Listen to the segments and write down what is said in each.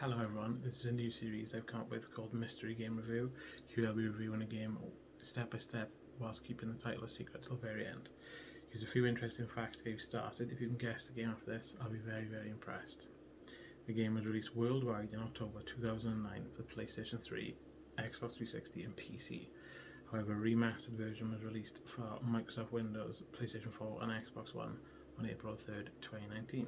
Hello everyone, this is a new series I've come up with called Mystery Game Review. Here I'll be reviewing a game step by step whilst keeping the title a secret till the very end. Here's a few interesting facts to get you started. If you can guess the game after this, I'll be very impressed. The game was released worldwide in October 2009 for the PlayStation 3, Xbox 360 and PC. However, a remastered version was released for Microsoft Windows, PlayStation 4 and Xbox One on April 3rd, 2019.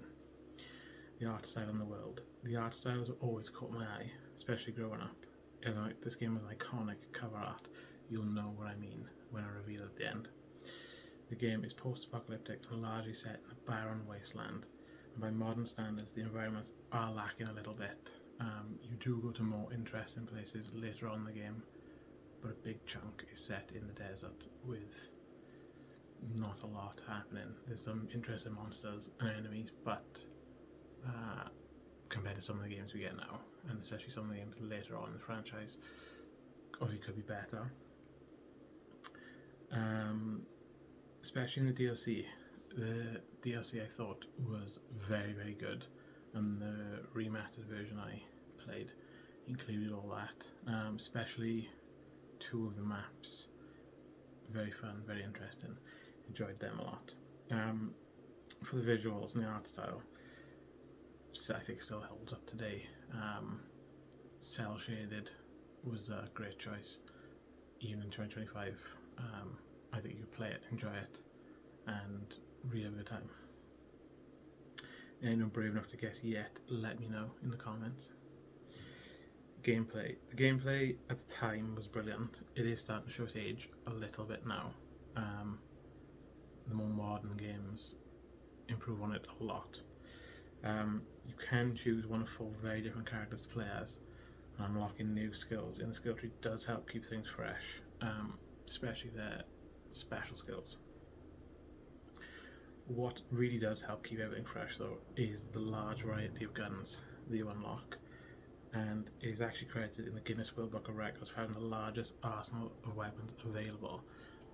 The art style in the world. The art styles have always caught my eye, especially growing up. As this game has iconic cover art, you'll know what I mean when I reveal at the end. The game is post-apocalyptic and largely set in a barren wasteland, and by modern standards the environments are lacking a little bit. You do go to more interesting places later on in the game, but a big chunk is set in the desert with not a lot happening. There's some interesting monsters and enemies, but compared to some of the games we get now, and especially some of the games later on in the franchise, obviously could be better. Especially in the DLC. The DLC I thought was very good, and the remastered version I played included all that, especially two of the maps. Very fun, very interesting. Enjoyed them a lot. For the visuals and the art style, I think it still holds up today. Cell shaded was a great choice, even in 2025. I think you play it, enjoy it, and really have a good time. Anyone brave enough to guess yet, let me know in the comments. Gameplay. The gameplay at the time was brilliant. It is starting to show its age a little bit now. The more modern games improve on it a lot. You can choose one of 4 very different characters to play as, and unlocking new skills in the skill tree does help keep things fresh, especially their special skills. What really does help keep everything fresh though is the large variety of guns that you unlock, and it is actually credited in the Guinness World Book of Records for having the largest arsenal of weapons available,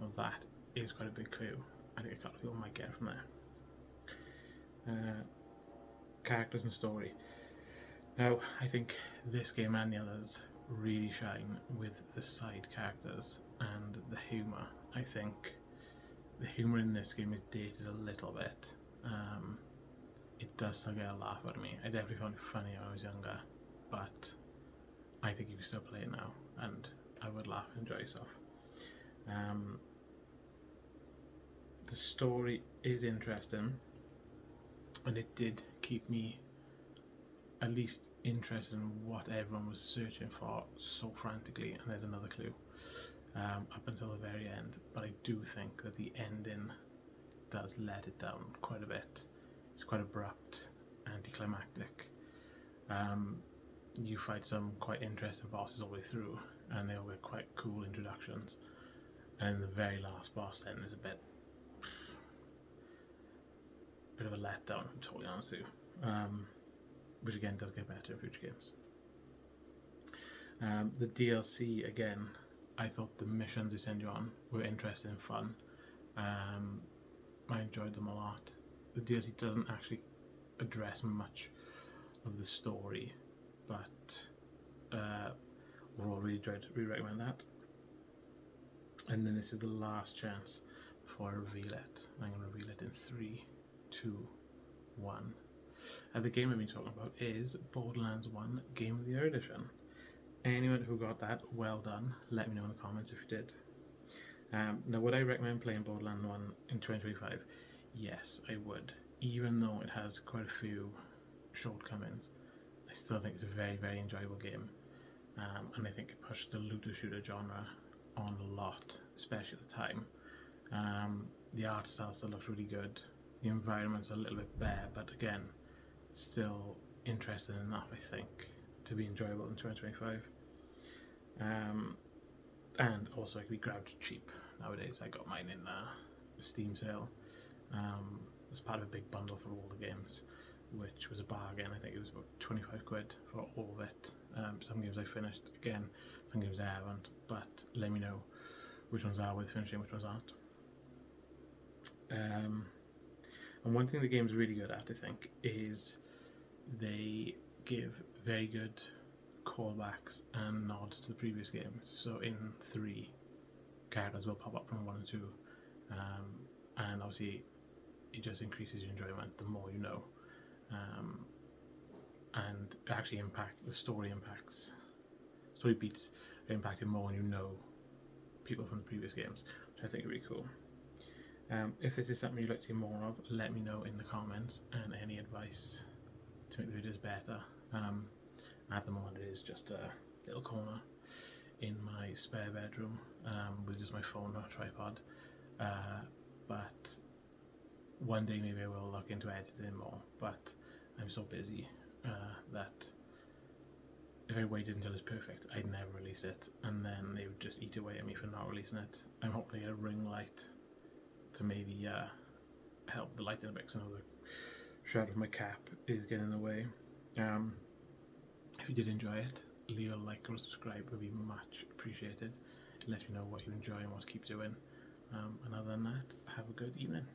and that is quite a big clue. I think a couple of people might get it from there. Characters and story. Now, I think this game and the others really shine with the side characters and the humour. I think the humour in this game is dated a little bit. It does still get a laugh out of me. I definitely found it funny when I was younger, but I think you can still play it now, and I would laugh and enjoy yourself. The story is interesting, and it did keep me at least interested in what everyone was searching for so frantically, and there's another clue up until the very end, but I do think that the ending does let it down quite a bit. It's quite abrupt, anticlimactic. You fight some quite interesting bosses all the way through, and they all get quite cool introductions, and the very last boss then is a bit of a letdown, if I'm totally honest with you, which again does get better in future games. The DLC, again, I thought the missions they send you on were interesting and fun. I enjoyed them a lot. The DLC doesn't actually address much of the story, but overall really enjoyed it, really recommend that. And then this is the last chance before I reveal it. I'm going to reveal it in 3, 2, 1. The game I've been talking about is Borderlands 1 Game of the Year Edition. Anyone who got that, well done. Let me know in the comments if you did. Now, would I recommend playing Borderlands 1 in 2025? Yes, I would. Even though it has quite a few shortcomings, I still think it's a very enjoyable game. And I think it pushed the looter shooter genre on a lot, especially at the time. The art style still looks really good. The environment's a little bit bare, but again, still interesting enough, I think, to be enjoyable in 2025. And also it can be grabbed cheap nowadays. I got mine in a Steam sale as part of a big bundle for all the games, which was a bargain. I think it was about 25 quid for all of it. Some games I finished, again, some games I haven't, but let me know which ones are worth finishing, which ones aren't. And one thing the game's really good at, I think, is they give very good callbacks and nods to the previous games. So in 3, characters will pop up from 1 and 2, and obviously it just increases your enjoyment the more you know, and actually the story beats are impacted more when you know people from the previous games, which I think are really cool. If this is something you'd like to see more of, let me know in the comments, and any advice to make the videos better. At the moment it is just a little corner in my spare bedroom with just my phone on a tripod, but one day maybe I will look into editing more, but I'm so busy that if I waited until it's perfect, I'd never release it, and then they would just eat away at me for not releasing it. I'm hoping to get a ring light to maybe help the lighting a bit, because I know the shadow of my cap is getting in the way. If you did enjoy it, leave a like or a subscribe, would be much appreciated. Let me know what you enjoy and what to keep doing. And other than that, have a good evening.